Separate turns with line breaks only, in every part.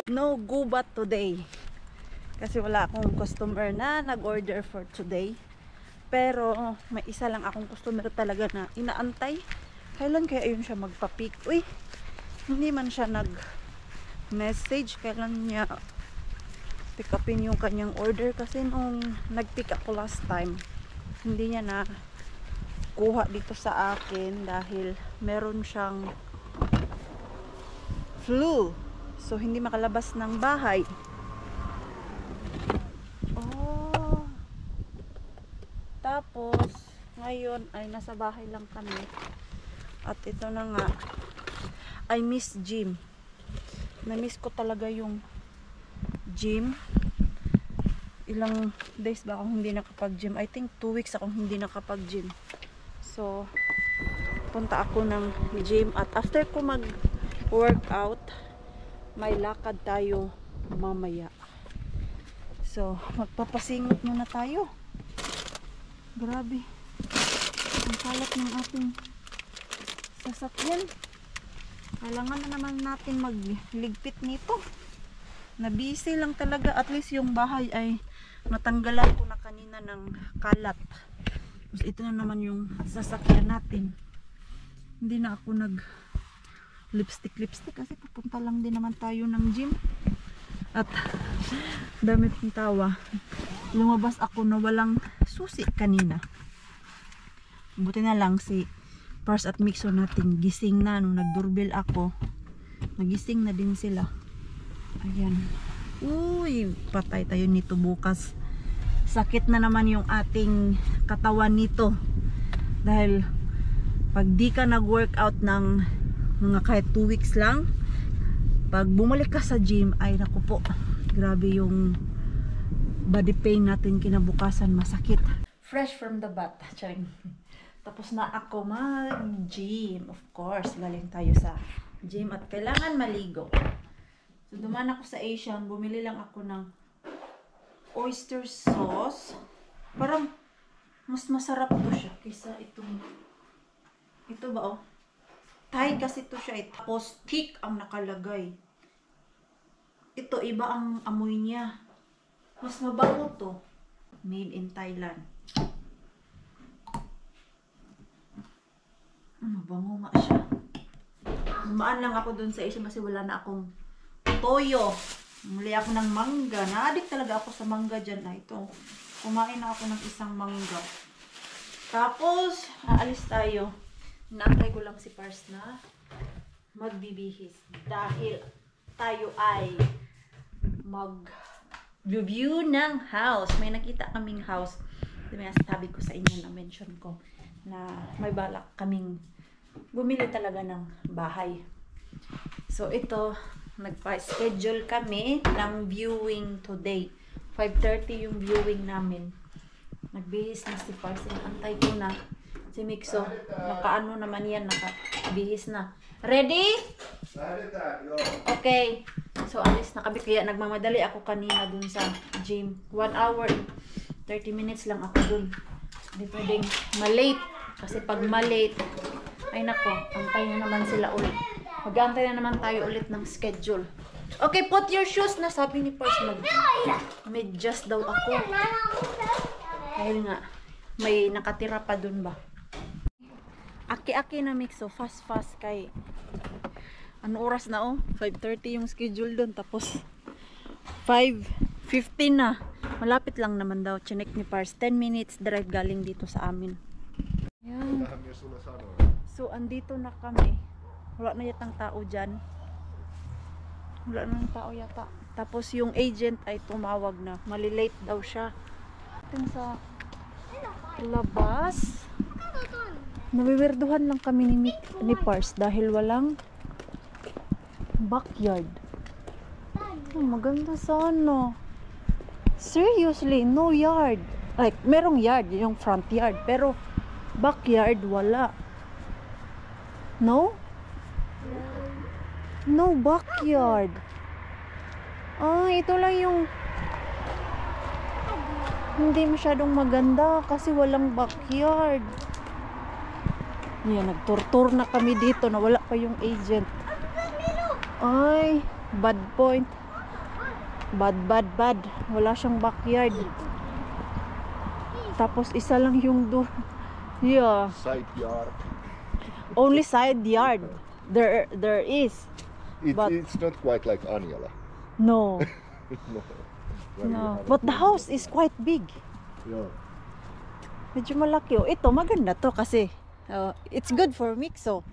No gubat today. Kasi wala akong customer na nag-order for today. Pero may isa lang akong customer talaga na inaantay. Kailan kaya yun siya magpa-pick? Uy, hindi man siya nag-message. Kailan niya pick upin yung kanyang order? Kasi nung nag-pick ako last time, hindi niya na kuha dito sa akin dahil meron siyang flu. So, hindi makalabas ng bahay. Oh. Tapos, ngayon ay nasa bahay lang kami. At ito na nga, I miss gym. Na-miss ko talaga yung gym. Ilang days ba akong hindi nakapag-gym? I think 2 weeks akong hindi nakapag-gym. So, punta ako ng gym. At after ko mag-workout, may lakad tayo mamaya. So, magpapasingot muna tayo. Grabe. Ang kalat ng ating sasakyan. Kailangan na naman natin magligpit nito. Na-busy lang talaga. At least yung bahay ay natanggalan ko na kanina ng kalat. Tapos ito na naman yung sasakyan natin. Hindi na ako lipstick kasi pupunta lang din naman tayo ng gym. At damit ng tawa, lumabas ako na walang susi kanina. Buti na lang si Pars at Mixo natin gising na nung nagdoorbell ako. Nagising na din sila. Ayan. Uy, patay tayo nito bukas. Sakit na naman yung ating katawan nito. Dahil pag di ka nag-workout ng mga kahit 2 weeks lang, pag bumalik ka sa gym, ay naku po, grabe yung body pain natin kinabukasan, masakit. Fresh from the bath. Charing. Tapos na ako mag-gym. Of course, galing tayo sa gym at kailangan maligo. So, dumaan ako sa Asian, bumili lang ako ng oyster sauce. Parang mas masarap to siya kaysa itong, ito ba oh? Thai kasi to siya. Tapos thick ang nakalagay. Ito iba ang amoy niya. Mas mabango to. Made in Thailand. Mabango nga siya. Dumaan lang ako dun sa Asia kasi wala na akong toyo. Muli ako ng mangga. Na-addict talaga ako sa mangga dyan. Ito. Kumain na ako ng isang mangga. Tapos, aalis tayo. Naantay ko lang si Pars na magbibihis dahil tayo ay mag-review ng house. May nakita kaming house. May sabi ko sa inyo na mention ko na may balak kaming bumili talaga ng bahay. So ito, nagpa-schedule kami ng viewing today. 5:30 yung viewing namin. Nagbihis na si Pars. Antay ko na si Mixo, nakaano naman yan, nakabihis na. Ready? Okay. So, alis na kami. Kaya nagmamadali ako kanina dun sa gym. 1 hour, 30 minutes lang ako dun. Hindi pwedeng malate. Kasi pag malate, ay nako, antay na naman sila ulit. Mag-aantay na naman tayo ulit ng schedule. Okay, put your shoes na. Sabi ni Pars, mag-adjust daw ako. Dahil nga, may nakatira pa dun ba? Aki-aki na Mixo, fast kay ano oras na oh? 5:30 yung schedule doon, tapos 5:15 na. Malapit lang naman daw. Chinek ni Pars, 10 minutes drive galing dito sa amin. Ayan. So andito na kami. Wala na yatang tao dyan. Wala na ng tao yata. Tapos yung agent ay tumawag na. Malilate daw siya. Ito sa labas. Nawiwirduhan lang kami ni Pars dahil walang backyard. Oh, maganda sana. Seriously, no yard. Like, merong yard, yung front yard. Pero, backyard, wala. No? No backyard. Ah, ito lang yung hindi masyadong maganda kasi walang backyard. Yan, nagturtur na kami dito na wala pa yung agent. Ay, bad point. Bad. Wala siyang backyard. Tapos isa lang yung door. Yeah.
Side yard.
Only side yard. There is.
It's not quite like Anjala.
No.
No.
No. But the house is quite big.
Yeah.
Medyo malaki. Oh, ito maganda to kasi it's good for mixo.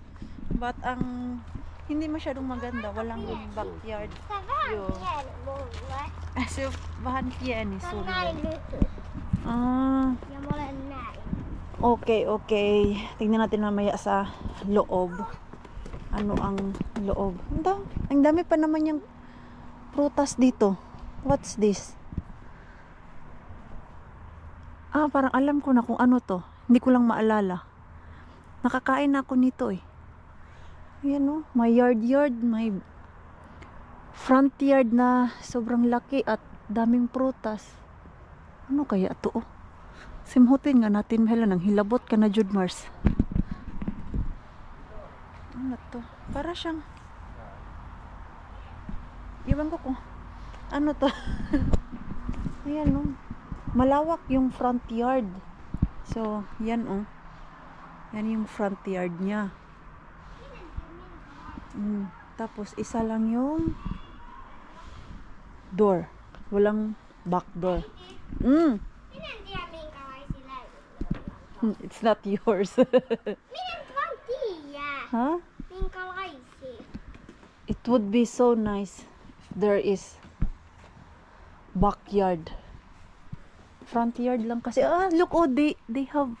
But ang hindi masyadong maganda, walang backyard. Yo. So bahan kiya ni Okay. Tingnan natin mamaya sa loob. Ano ang loob? Ang dami pa naman yung prutas dito. What's this? Parang alam ko na kung ano to. Hindi ko lang maalala. Nakakain ako nito eh. Ayan o. May yard. May front yard na sobrang laki at daming prutas. Ano kaya to oh? Simhutin nga natin mahila nang hilabot ka na Jud Mars. Ano to? Para siyang iwan ko kung ano to. Ayan o. Malawak yung front yard. So, yan o. Yan yung front yard niya. Tapos, isa lang yung door. Walang back door. It's not yours. Huh? It would be so nice if there is backyard. Front yard lang kasi. Look, they have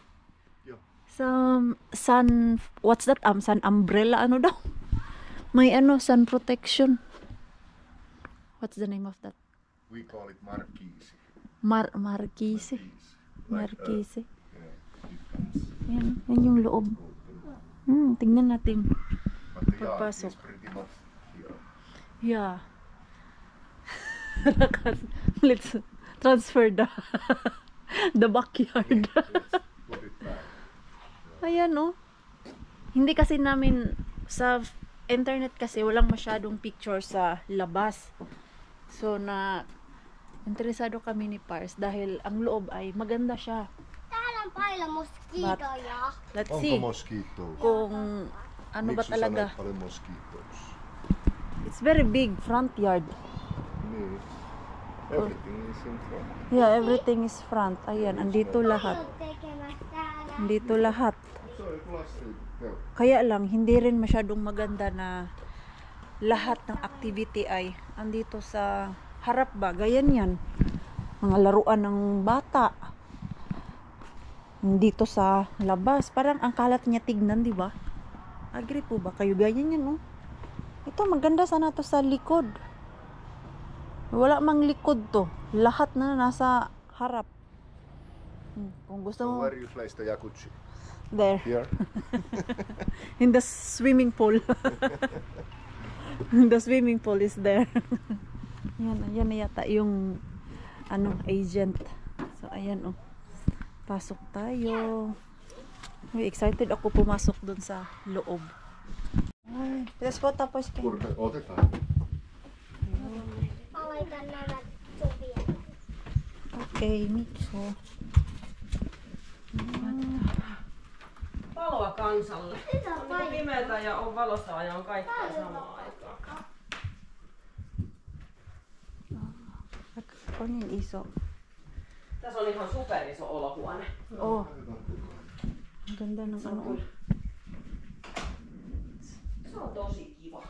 some sun, what's that? Sun umbrella, ano daw? May sun protection. What's the name of that?
We call it marquise.
Marquise.
Like,
Marquise.
yeah,
Yan yung loob. Tingnan natin.
but the yard
Pagpasok.
is pretty much here.
Yeah. Let's transfer the backyard.
Let's put it back.
Ayan oh. Hindi kasi namin sa internet kasi walang masyadong picture sa labas. So interesado kami ni Pars dahil ang loob ay maganda siya. But, let's see
Onko mosquitoes?
kung ano ba
Miksi
talaga.
sanat paljon mosquitoes?
It's very big front yard.
Niin. Everything is in front.
Yeah, everything is front. Ayan, andito lahat. Andito lahat.
So, plastic. Yeah.
Kaya lang, hindi rin masyadong maganda na lahat ng activity ay andito sa harap ba. Gayan yan. Mga laruan ng bata. Dito sa labas. Parang ang kalat niya tignan, di ba? Agree po ba? Kayo ganyan yan, no? Ito, maganda sana to sa likod. Wala mang likod to. Lahat na nasa harap. Kung gusto
So,
mo,
where you place the jacuzzi?
there.
Here?
In the swimming pool. The swimming pool is there. Yan na yata yung agent. So, ayan, oh. Pasok tayo. Uy, excited ako pumasok dun sa loob. Ay, let's go tapos kayo.
Otetaan.
Okay, Mitso.
Valoa kansalle. On pimeätä ja on valossa ja on kaikkea samaan aikaan.
On niin iso.
Tässä on ihan superiso olohuone.
Oh. Ang ganda ng ano.
Se on tosi kiva.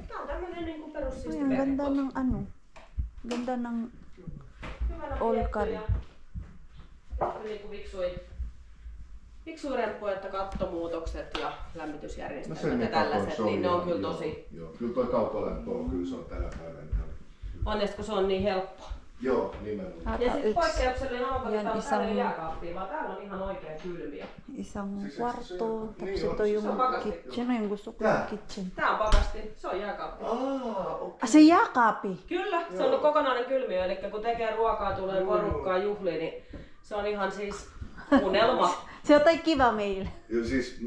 Tää on tämmönen niinku
Ay,
perussiisti
ang ganda
perhekoti.
ng ano. Ganda ng
Hyvänä
all
pidetty
car.
ja niinku fiksui remppu, että kattomuutokset ja lämmitysjärjestelmät ja tällaiset, niin ne on kyllä tosi.
Joo, kyllä toi kaukolämpö on, kyllä se on tänä päivänä ihan.
Onneksi kun se on niin helppo.
Joo, nimenomaan.
Ja sitten poikkeuksellinen on, kun
Yan,
tää on
isang-
täällä jääkaappia, vaan täällä on ihan oikein kylmiä.
isang
Siis-
kwarto.
niin
Tapos
on.
ito yung
Se on pakastin.
kitchen. Yung gusto ko
Tää?
yung kitchen.
Tää on pakasti, se on jääkaappi.
Ah, se jääkaappi.
Kyllä, se on kokonainen kylmiö, eli kun tekee ruokaa, tulee porukkaa juhliin, niin se on ihan siis Unelma.
Se on jotain kiva meille.
Ja siis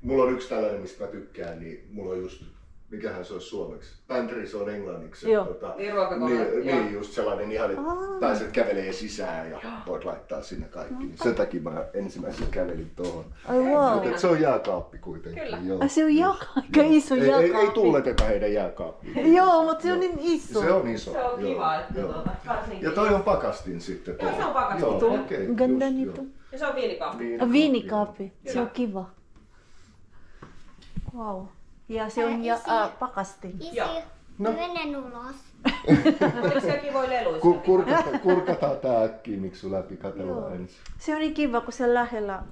mulla on yksi tällainen, mistä mä tykkään, niin mulla on just, mikähän se olisi suomeksi? Pantry, se on englanniksi.
Joo.
Niin, ruokakone.
Niin, just sellainen ihan, että pääset kävelee sisään ja voit laittaa sinne kaikki. Niin sen takia mä ensimmäisenä kävelin tuohon.
Ai wow.
Mutta se on jääkaappi kuitenkin.
Kyllä.
Joo.
Ai se on aika iso
Ei
jääkaappi.
tulleteta heidän jääkaappiin.
Joo, mutta se on niin iso.
Se on iso.
Se on
joo,
kiva, että
joo.
varsinkin.
Ja toi on pakastin sitten.
Joo, se on pakastin.
Joo, okei,
Ganda
just,
nito.
joo.
Ja se on viinikaappi.
Viinikaappi. Se on kiva. Wow. Ja se on pakastin.
Isi,
Joo.
menen ulos.
Eikö sielläkin voi leluissa?
Kurkataan tää äkkiä Miksu läpi, katsellaan ensin.
Se on niin kiva, kun se lähellä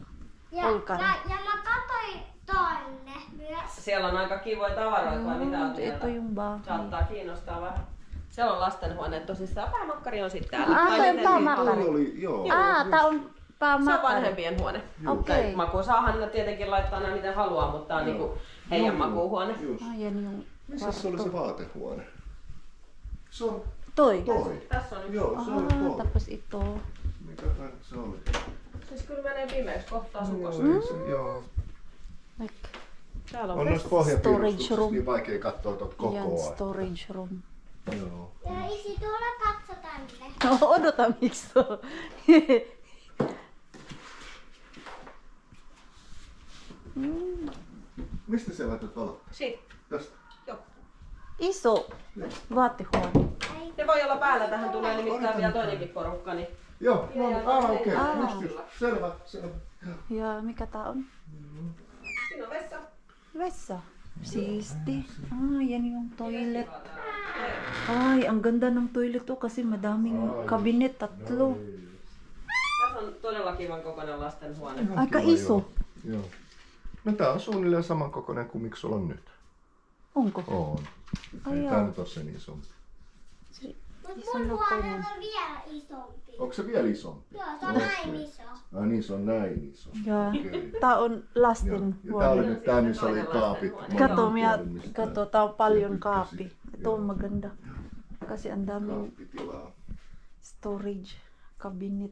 Ja
olkana.
mä katsoin tonne myös.
Siellä on aika kivoja tavaroita, vai mitä on
Ito
siellä?
yung bahay.
Saattaa kiinnostaa vähän. Siellä on lastenhuone tosissaan. Päämakkari on sitten täällä.
Ah,
Tai
toi on
miten
päämakkari.
Oli, joo.
Tää on
Se on
päämakkari.
vanhempien huone.
Okei.
Maku saahan tietenkin laittaa nämä miten haluaa, mutta tää on niinku heidän makuuhuone.
Just.
Ai, ja niin
Missä se oli se vaatehuone? Se on
toi.
toi.
Tässä on yksi.
Joo, se oli
Ah,
toi.
tapos ito.
Mikä se oli?
Siis kyllä menee pimeäksi, kohtaa sukosta.
Joo.
Like,
Täällä
On
on
noista
Storage
pohjapiirustuksista
room.
niin vaikea katsoa tuota
yan
kokoa.
storage room.
Joo.
Ja isi, tuolla katso tänne.
No, odota Miksu.
Mistä sä laitat valot?
Siitä.
Tästä?
Joo.
Iso vaatehuone.
Ne voi olla päällä, tähän tulee nimittäin vielä toinenkin porukka. Niin
Joo, okei.
Ah.
Just. Selvä.
Ja mikä tää on?
siinä on vessa.
Vessa. Siisti. Ay, yan yung toilet. Ay, ang ganda ng toilet to kasi madaming kabinet, tatlo.
Tässä on todella kivan kokoinen lastenhuone.
Aika iso.
Joo. No tää on suunnilleen samankokoinen kuin miksi sulla on nyt.
Onko?
On.
Ai
Ei
joo.
tää nyt oo sen iso.
Mut mun huone on vielä isompi.
Onko se vielä isompi?
Joo, se on näin iso.
Ai niin, se on näin iso.
Ja
Okei.
tää on
Joo.
lasten
Ja tää oli
huone.
nyt tää, missä oli kaapit.
Kato, minä,
Mistä
kato, tää on paljon
tykkäsit.
kaapi. Ito on
Joo.
maganda. Kasi ang daming
Kaappitilaa.
storage cabinet.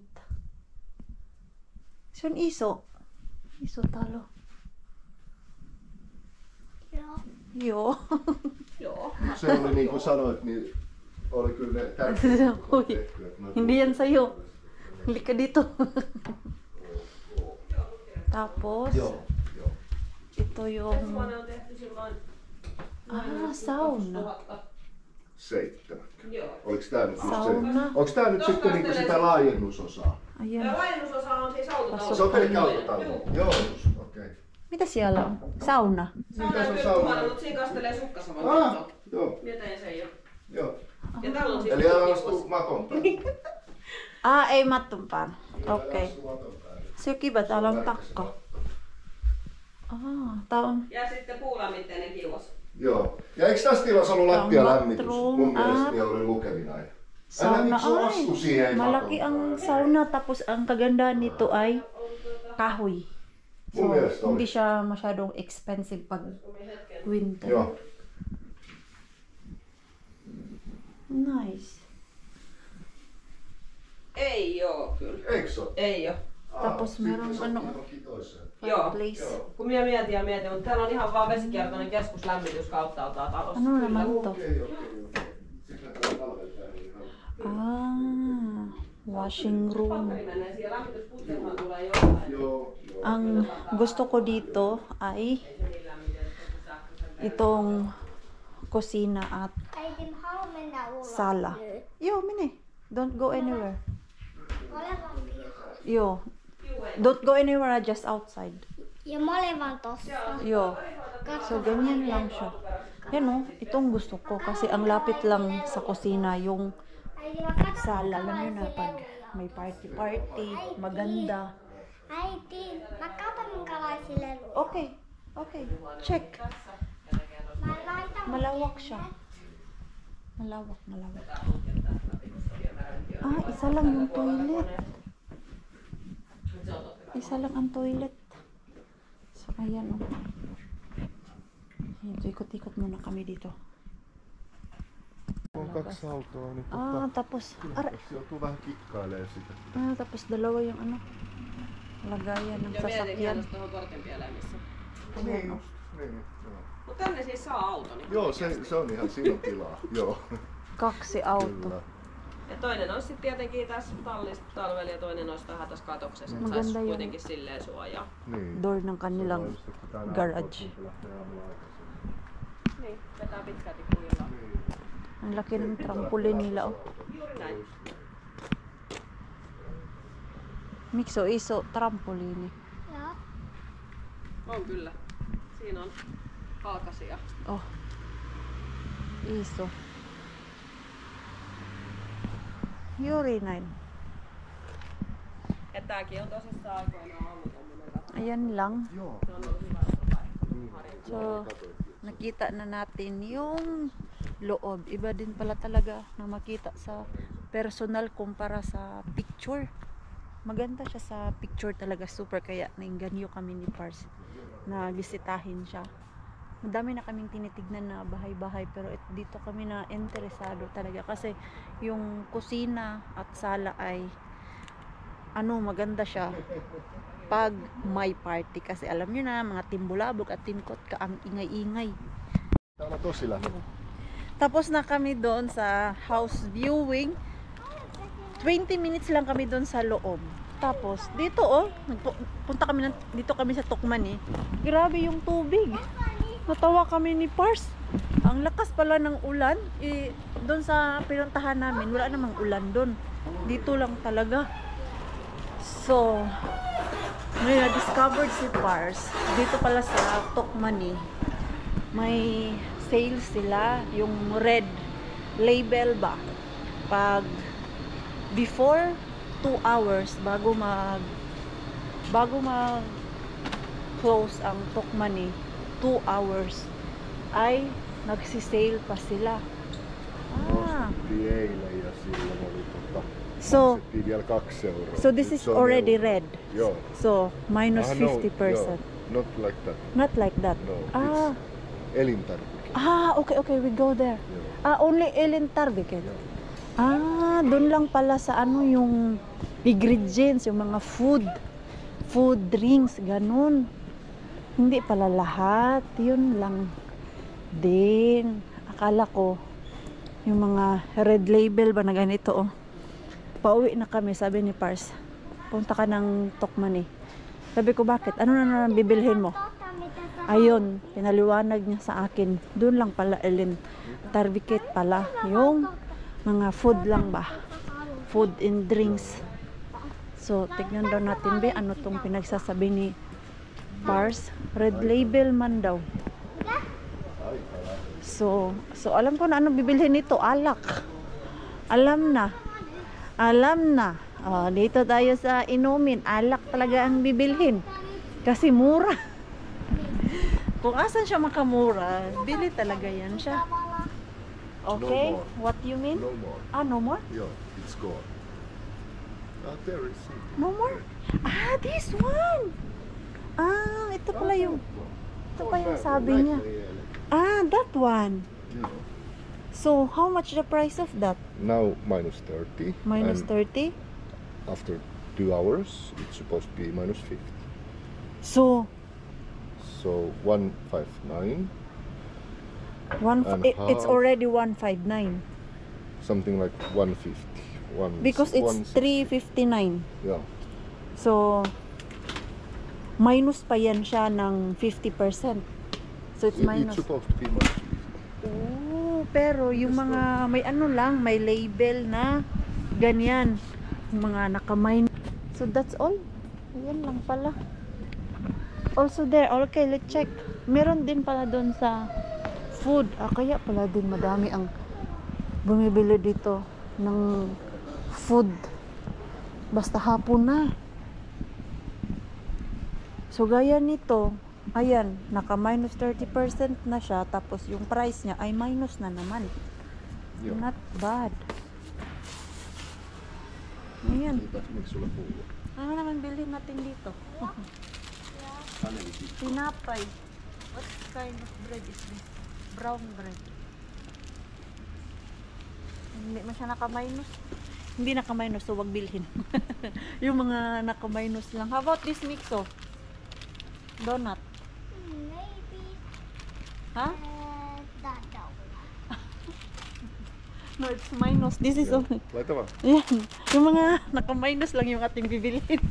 Se on iso. Iso talo.
Joo.
Joo.
Joo.
Se oli niin kuin sanoit, niin oli kyllä ne tärkeät
Oi.
tehty, että mä-
Hindi yan sa'yo. Halika dito. Tapos,
Joo, joo.
ito yung...
Huone on tehty silloin
sauna.
7.
Joo.
Oliks tää nyt just se?
Sauna.
Onks tää nyt sitten niinku sitä laajennusosaa?
Ayan.
Ja laajennusosa on siis autotalo.
Se on pelkkä autotalo. Joo, just, okei.
Mitä siellä on? Sauna.
Sauna on
on
kyllä
sauna?
huone, mutta siinä kastelee sukkassa vaan
Ah,
katsoa.
joo,
Mietin se jo.
joo.
Ja täällä on siis
Eli älä
kiuas.
astu maton päälle.
Ei mattumpaan. Okei.
Astu maton päälle.
Se on kiva, täällä on takka. Tää on...
Ja sitten puulämmitteinen kiuas.
Joo. Ja eikö tässä tilassa ollut
Tää on
lattialämmitys?
bathroom.
Mun mielestä niin oli lukevina. Älä
Sauna.
miksi astu siihen
Malaki
maton
ang
päälle?
sauna tapos ang kagandahan nito ay kahoy. So,
Mun mielestä oli.
hindi siya masyadong expensive pag winter.
Joo.
Nice.
Ei oo kyllä.
Eikö se ole?
Ei oo.
Tapos meron ano,
Joo.
fireplace.
Kun minä mietin, mutta täällä on ihan vaan vesikiertoinen keskuslämmitys kauttaaltaan talossa.
Ano naman to?
Okei. Sillä tää talveltaa niin ihan.
Washing room.
Pakkari menee siihen, lämmitysputkihan tulee jostain.
Joo, joo.
Ang gusto ko dito ay itong kusina at
Äiti, mä haluan mennä ulos.
sala. Joo, mene. Don't go anywhere.
Molemmat piilossa.
Joo. Don't go anywhere, just outside.
Ja molemmat tossa.
Yo. So, ganyan lang siya. Yan o, itong gusto ko kasi ang lapit lang sa kusina yung
Äiti, mä katson
sala. Alam nyo na
minkälaisia
pag
leluja.
may party, maganda.
Äiti, mä katson minkälaisia leluja.
Okay, okay. Check.
Mä laitan
Malawak siya. Malawak. Isa lang yung toilet. Isa lang ang toilet. So, ayan o. Ayan, so ikot-ikot muna kami dito.
On 2 autoa, niin
Tapos,
joutuu vähän kikkailemaan sitä.
tapos dalawa yung ano. lagayan ng
Ja mietin
sasakyan.
hienosti tuohon kortinpieläimissä.
Niin just, niin. Joo,
Mut tänne siis saa auto. Niin
joo se on ihan siinä on tilaa. Joo,
2 auto.
kyllä.
Ja toinen olisi sitten tietenkin tässä tallissa talvella ja toinen olisi vähän tässä katoksessa, että
Maganda
saisi
yung-
kuitenkin silleen suojaa.
Niin.
Door ng kanilang
Se on just, että pitää nää
garage.
pois, kun lähtee aamulla aikaisin.
Niin, vetää pitkälti kujilla.
Ang laki ng trampoline nila oh.
Juuri näin.
Miksi on iso trampoliini?
Joo.
On kyllä. Siinä on halkasia.
Oh. Iso. Juuri näin.
Ja tääkin on tosissaan aikoinaan ollut tommonen katto.
Ayan lang.
Joo.
Se on ollut hyvä paikka.
So, nakita na natin yung loob. Iba din pala talaga na makita sa personal kumpara sa picture. Maganda siya sa picture talaga, super. Kaya nainganyo kami ni Pars na bisitahin siya. Madami na kaming tinitignan na bahay-bahay, pero dito kami na interesado talaga kasi yung kusina at sala ay maganda siya pag may party, kasi alam nyo na mga timbulabog at timkot ka ang ingay-ingay.
Täällä on tosi lähellä.
Tapos na kami doon sa house viewing. 20 minutes lang kami doon sa loob. Tapos dito punta kami dito kami sa Tukmani. Grabe yung tubig. Natawa kami ni Pars. Ang lakas pala ng ulan. Doon sa pinuntahan namin, wala namang ulan doon. Dito lang talaga. So, may na-discovered si Pars. Dito pala sa Tukmani. May sales sila, yung red label ba, pag before 2 hours bago mag close ang Tukmani, 2 hours ay nagsisale pa sila.
Ostettiin eilen ja silloin oli
So
maksettiin vielä 2 euroa.
so this
Nyt
is
se on
already
euro.
red.
Joo.
So minus
Ah, no,
50%.
joo. Not like that.
Not like that.
No,
Ah,
it's elintarvike.
okay, we go there.
Joo.
Only elintarvike.
Joo.
Doon lang pala sa yung ingredients, yung mga food drinks, ganun. Hindi pala lahat, yun lang din. Akala ko yung mga red label ba na ganito Pauwi na kami, sabi ni Pars. Punta ka ng Tukmani. Sabi ko, bakit? Ano na bibilhin mo? Ayun, pinaliwanag niya sa akin. Doon lang pala, elintarvike pala. Yung mga food lang ba? Food and drinks. So, tignan daw natin ba ano tong pinagsasabi ni Pars. Red label man daw. So alam ko na ano bibilhin nito. Alak. Alam na. Dito tayo sa inumin. Alak talaga ang bibilhin. Kasi mura. Kung asan siya makamura, bili talaga yan siya. Okay?
No more.
What you mean?
No more.
No more?
Joo, it's gone. There is it.
No more? This one! Ito pala yung... Ito pa yung sabi niya. That one.
Yeah.
So, how much the price of that?
Now minus 30.
Minus
and
30?
after 2 hours, it's supposed to be minus 50.
So,
So 159,
it's already 159.
something like 150.
Because it's 359.
Yeah.
So, minus pa yan siya ng 50%. So, it's
It's
minus.
supposed to be minus 50.
Pero yung mga may label na ganyan. Yung mga naka-minus. So, that's all. Ayan lang pala. Also there, okay, let's check. Meron din pala doon sa food. Kaya pala din madami ang bumibili dito ng food. Basta hapon na. So gaya nito, ayan, naka minus 30% na siya. Tapos yung price niya ay minus na naman.
Joo.
Not bad. Ayan.
Miksi sulla pullo?
Ano naman bilhin natin dito? Tinapay. What kind of bread is this? Brown bread. Hindi mo siya naka-minus. Hindi naka-minus, so wag bilhin. Yung mga naka-minus lang. How about this mixo? Donut.
Maybe
Ha?
that donut.
No, it's minus. This is only.
Laita vaan.
Yan. Yung mga naka-minus lang yung ating bibilhin.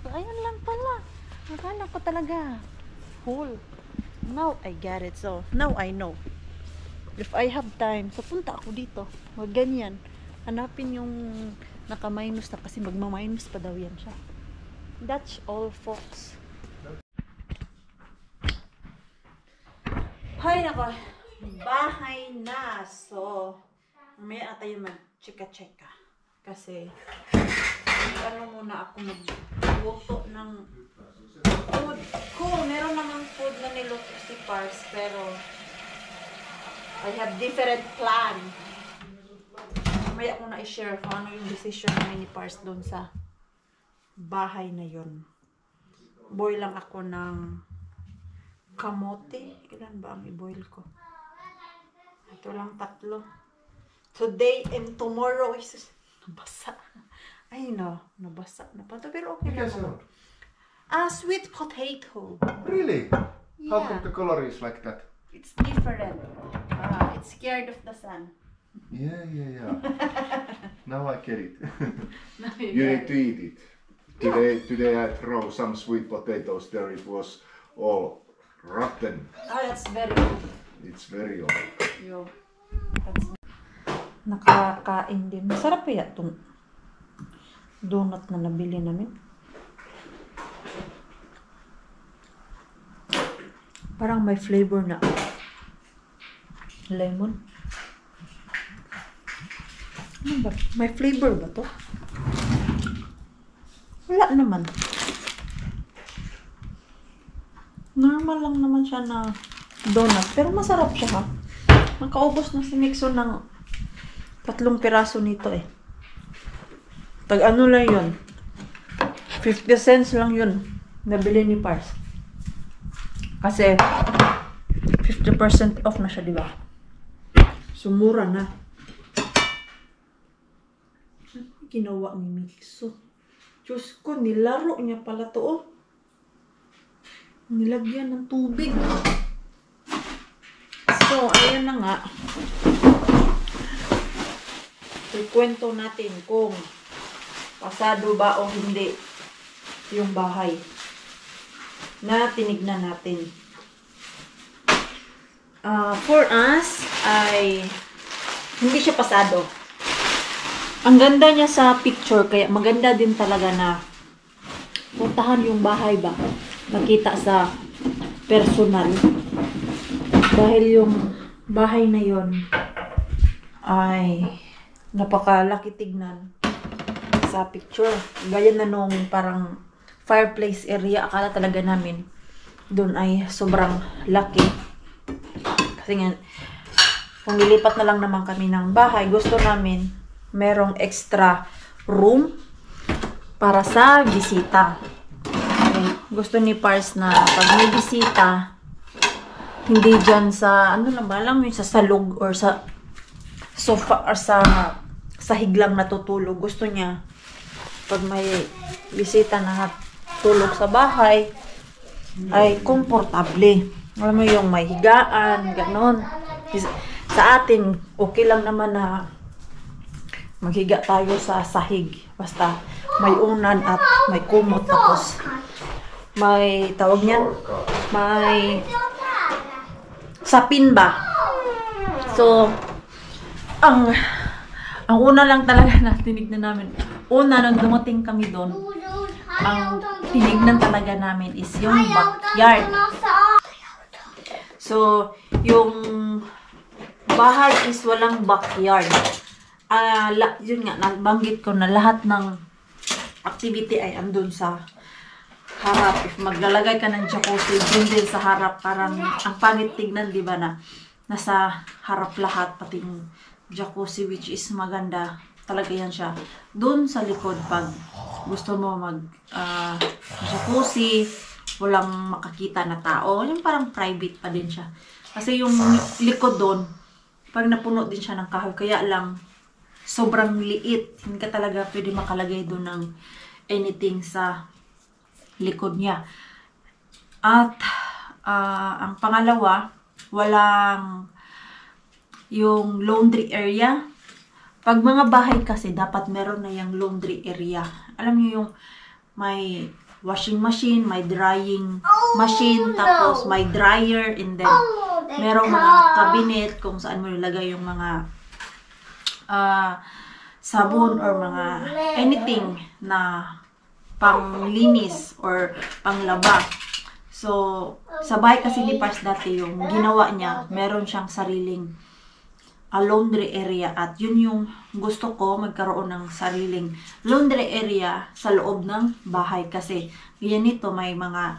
So, ayun lang pala. Akala ko talaga. Whole. Now I get it. So, now I know. If I have time, so punta ako dito. Wag ganyan. Hanapin yung naka-minus na kasi magma-minus pa daw yan siya. That's all, folks. Hay nako. Bahay na. So, mamaya tayo mag-chika-chika. Kasi, ano muna ako magluto ng food. Cool, meron namang food na niluto si Pars, pero I have different plan. Mamaya ko na i-share kung ano yung decision namin ni Pars doon sa bahay na yon. Boil lang ako ng kamote. Ilan ba ang i-boil ko? Ito lang 3. Today and tomorrow is nabasa. Ay no, nabasa na pa. Pero okay
Mikä
lang
se
naman.
on?
Sweet potato.
Really? How come
Yeah.
the color is like that?
It's different. It's scared of the sun.
Yeah. Now I get it. You
Yeah.
need to eat it. Today I throw some sweet potatoes there. It was all rotten.
That's very good.
It's very old.
Yo. Nakakain din. Masarap kaya itong donut na nabili namin. Parang may flavor na lemon. Ano ba? May flavor ba to? Wala naman. Normal lang naman siya na donut. Pero masarap siya ha. Nakaubos na si Mixo ng 3 piraso nito eh. Tag ano lang yun. 50 cents lang yun. Nabili ni Pars. Kasi 50% off na siya, diba? Sumura na. Ano ginawa ni Mixo? Diyos ko, nilaro niya pala to, oh. Nilagyan ng tubig. So, ayan na nga. Ikwento natin kung pasado ba o hindi yung bahay na tinignan natin. For us, ay hindi siya pasado. Ang ganda niya sa picture, kaya maganda din talaga na puntahan yung bahay ba, nakita sa personal. Dahil yung bahay na yon ay napakalaki tignan sa picture. Gaya na nung parang fireplace area, akala talaga namin doon ay sobrang laki. Kasi nga, kung nilipat na lang naman kami ng bahay, gusto namin merong extra room para sa bisita. Okay. Gusto ni Pars na pag may bisita, hindi dyan sa, ano lang ba, alam mo yung sa salog or sa sofa or sa sahig lang natutulog. Gusto niya, pag may bisita na tulog sa bahay, ay komportable. Alam mo yung may higaan, ganon. Sa atin, okay lang naman na maghiga tayo sa sahig. Basta may unan at may kumot. Tapos may tawag niyan, may sapin ba. So, ang una lang talaga na tinignan namin. Una, nung dumating kami doon, ang tinignan talaga namin is yung backyard. So, yung bahay is walang backyard. Yun nga, nabanggit ko na lahat ng activity ay andun sa harap. If maglalagay ka ng jacuzzi, dun din sa harap. Parang ang pangit tignan, di ba, na nasa harap lahat, pati yung jacuzzi, which is maganda. Talaga yan siya. Dun sa likod, pag gusto mo mag jacuzzi, walang makakita na tao. Yung parang private pa din siya. Kasi yung likod doon, pag napuno din siya ng kahoy, kaya lang sobrang liit. Hindi ka talaga pwede makalagay doon ng anything sa likod niya. At ang pangalawa, walang yung laundry area. Pag mga bahay kasi, dapat meron na yung laundry area. Alam niyo yung may washing machine, may drying machine, tapos may dryer, and then merong mga cabinet kung saan mo ilagay yung mga sabon or mga anything na panglinis or panglaba. So, sa bahay kasi ni Pars dati yung ginawa niya, meron siyang sariling laundry area, at yun yung gusto ko, magkaroon ng sariling laundry area sa loob ng bahay kasi ganito may mga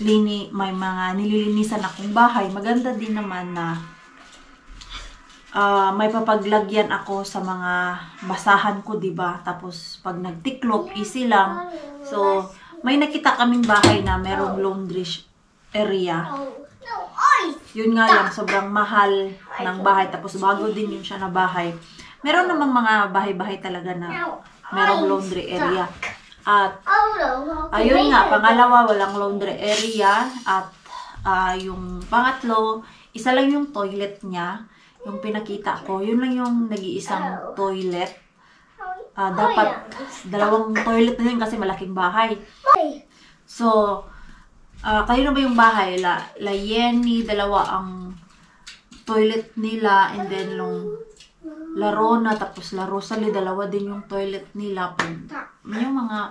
may mga nililinisan akong bahay. Maganda din naman na may papaglagyan ako sa mga basahan ko, diba? Tapos pag nagtiklop, easy lang. So, may nakita kaming bahay na merong laundry area. Yun nga lang, sobrang mahal ng bahay. Tapos bago din yun siya na bahay. Meron namang mga bahay-bahay talaga na merong laundry area. At ayun nga, pangalawa, walang laundry area. At yung pangatlo, isa lang yung toilet niya. Yung pinakita ko, yun lang yung nag-iisang toilet. Dapat dalawang toilet na yun kasi malaking bahay. So, kayo na ba yung bahay? La Yenny, dalawa ang toilet nila, and then La Rona, tapos La Rosalie, dalawa din yung toilet nila. Yung mga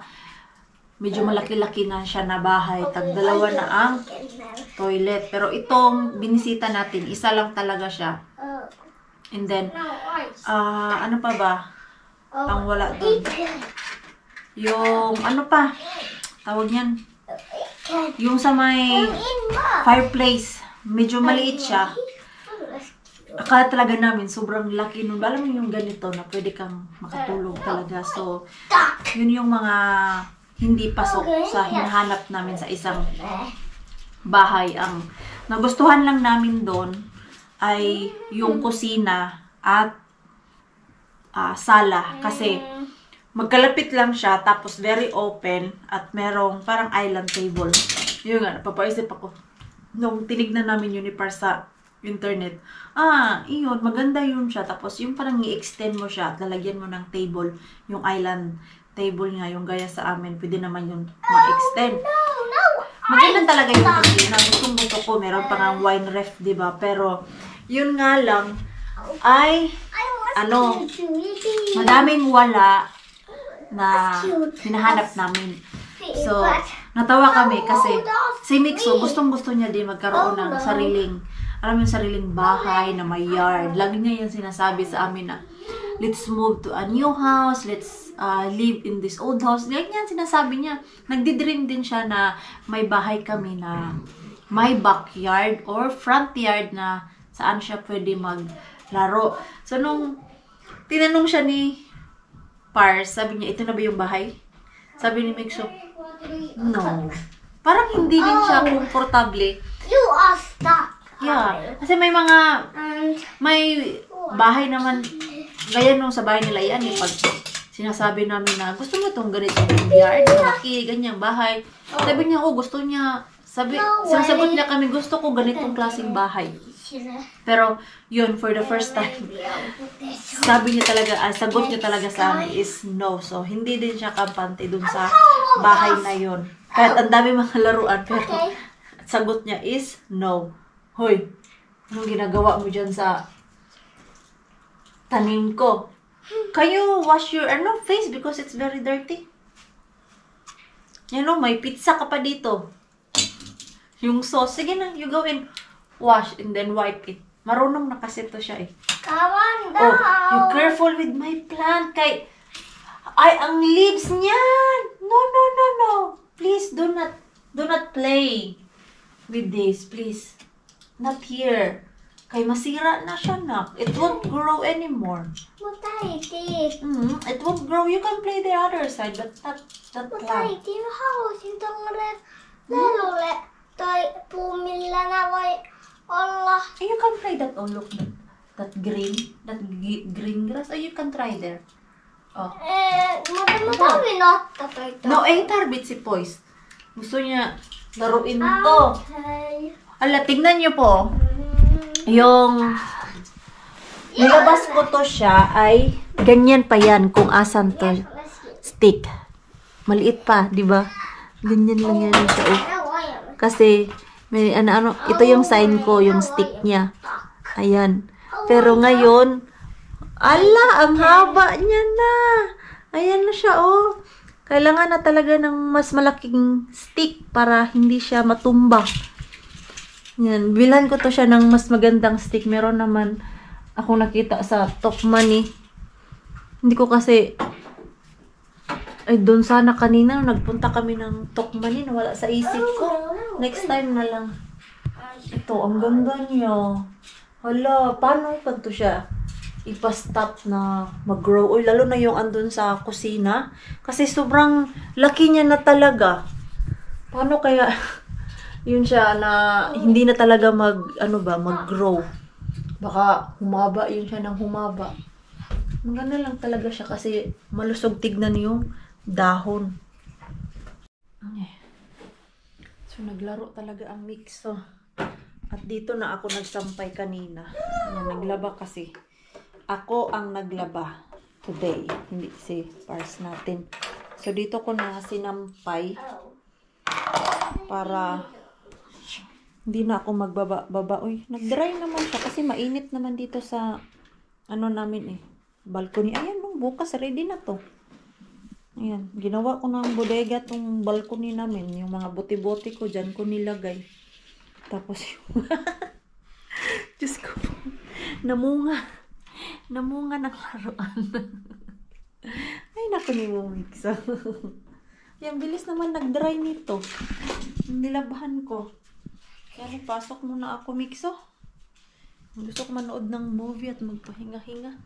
medyo malaki-laki na siya na bahay, dalawa na ang toilet. Pero itong binisita natin, isa lang talaga siya. And then, ano pa ba? Ang wala doon. Yung, ano pa? Tawag yan. Yung sa may fireplace, medyo maliit siya. Akala talaga namin, sobrang laki nun. Alam mo yung ganito na pwede kang makatulog talaga. So, yun yung mga hindi pasok sa hinahanap namin sa isang bahay. Ang nagustuhan lang namin doon ay yung kusina at sala. Kasi magkalapit lang siya, tapos very open, at merong parang island table. Yun nga, napapaisip ako. Nung tinignan namin yun ni Par sa internet, iyon, maganda yun siya. Tapos yung parang i-extend mo siya at lalagyan mo ng table. Yung island table nga, yung gaya sa amin, pwede naman yun ma-extend. Maganda talaga yung kusina. Gusto ko, meron pa nga wine ref, diba? Pero, yun nga lang, ay, madaming wala na hinahanap namin. So, natawa kami kasi si Mixo, gustong-gusto niya din magkaroon ng sariling, sariling bahay na may yard. Lagi niya yung sinasabi sa amin na, let's move to a new house, let's live in this old house. Ganyan sinasabi niya. Nagdi-dream din siya na may bahay kami na may backyard or front yard na saan siya pwede maglaro. So, nung tinanong siya ni Pars, sabi niya, ito na ba yung bahay? Sabi ni Mixo, no. Parang hindi din siya komportable.
You are stuck.
Yeah. Kasi may bahay naman, gaya nung sa bahay nila yan, pag sinasabi namin na, gusto mo itong ganitong yard, malaki, ganyang bahay. Sabi niya, gusto niya, sinasagot niya kami, gusto ko ganitong klaseng bahay. Pero, yun, for the first time, sabi niya talaga, sagot niya talaga sa amin is no. So, hindi din siya kampante dun sa bahay na yun. Kahit ang dami mga laruan, pero sagot niya is no. Hoy, anong ginagawa mo dyan sa tanim ko? Can you wash your face because it's very dirty? May pizza ka pa dito. Yung sauce, sige na, you go in. Wash and then wipe it. Marunong na kasi to siya eh.
Kawan daw.
You careful with my plant. Ang leaves niyan. No. Please, do not play with this, please. Not here. Masira na siya, nak. It won't grow anymore. It won't grow. You can play the other side, but not that plant.
Toi puumilla voi olla.
You can play that. Oh, look. That green grass. Oh, you can try there. Oh.
またまたになったと言った。
No, tarbit si Poise. Gusto niya laruin to.
Okay.
Ala, tignan niyo po. Yung nilabas ko to siya ay ganyan pa yan kung asan to stick. Maliit pa, di ba? Ganyan lang yan siya. Oh. Kasi may ano, ito yung sign ko, yung stick niya. Ayan. Pero ngayon, ala, ang haba niya na. Ayan na siya, oh. Kailangan na talaga ng mas malaking stick para hindi siya matumba. Yan. Bilhan ko to siya ng mas magandang stick. Meron naman ako nakita sa Tokman. Hindi ko kasi... Ay, doon sana kanina. Nagpunta kami ng Tokman. Nawala sa isip ko. Next time na lang. Ito, ang ganda niya. Hala, paano pa to siya? Ipa-stop na mag-grow. Uy, lalo na yung andun sa kusina. Kasi sobrang laki niya na talaga. Paano kaya yun siya na hindi na talaga mag-grow. Baka humaba yun siya ng humaba. Maganda lang talaga siya kasi malusog tignan yung dahon. So, naglaro talaga ang mixo. At dito na ako nagsampay kanina. Ayan, naglaba kasi. Ako ang naglaba today. Hindi si Pars natin. So, dito ko na sinampay para hindi na ako magbaba. Uy, nag-dry naman siya kasi mainit naman dito sa namin balcony. Ayan, bukas ready na to. Ayan, ginawa ko ng bodega tong balcony namin. Yung mga buti-buti ko dyan ko nilagay. Tapos yung Diyos ko po, namunga ng laruan. Ay, naku ni mo mix. Yan, bilis naman nag-dry nito. Nilabahan ko. Kaya pasok muna ako, Mixo. Gusto ko manood ng movie at magpahinga-hinga.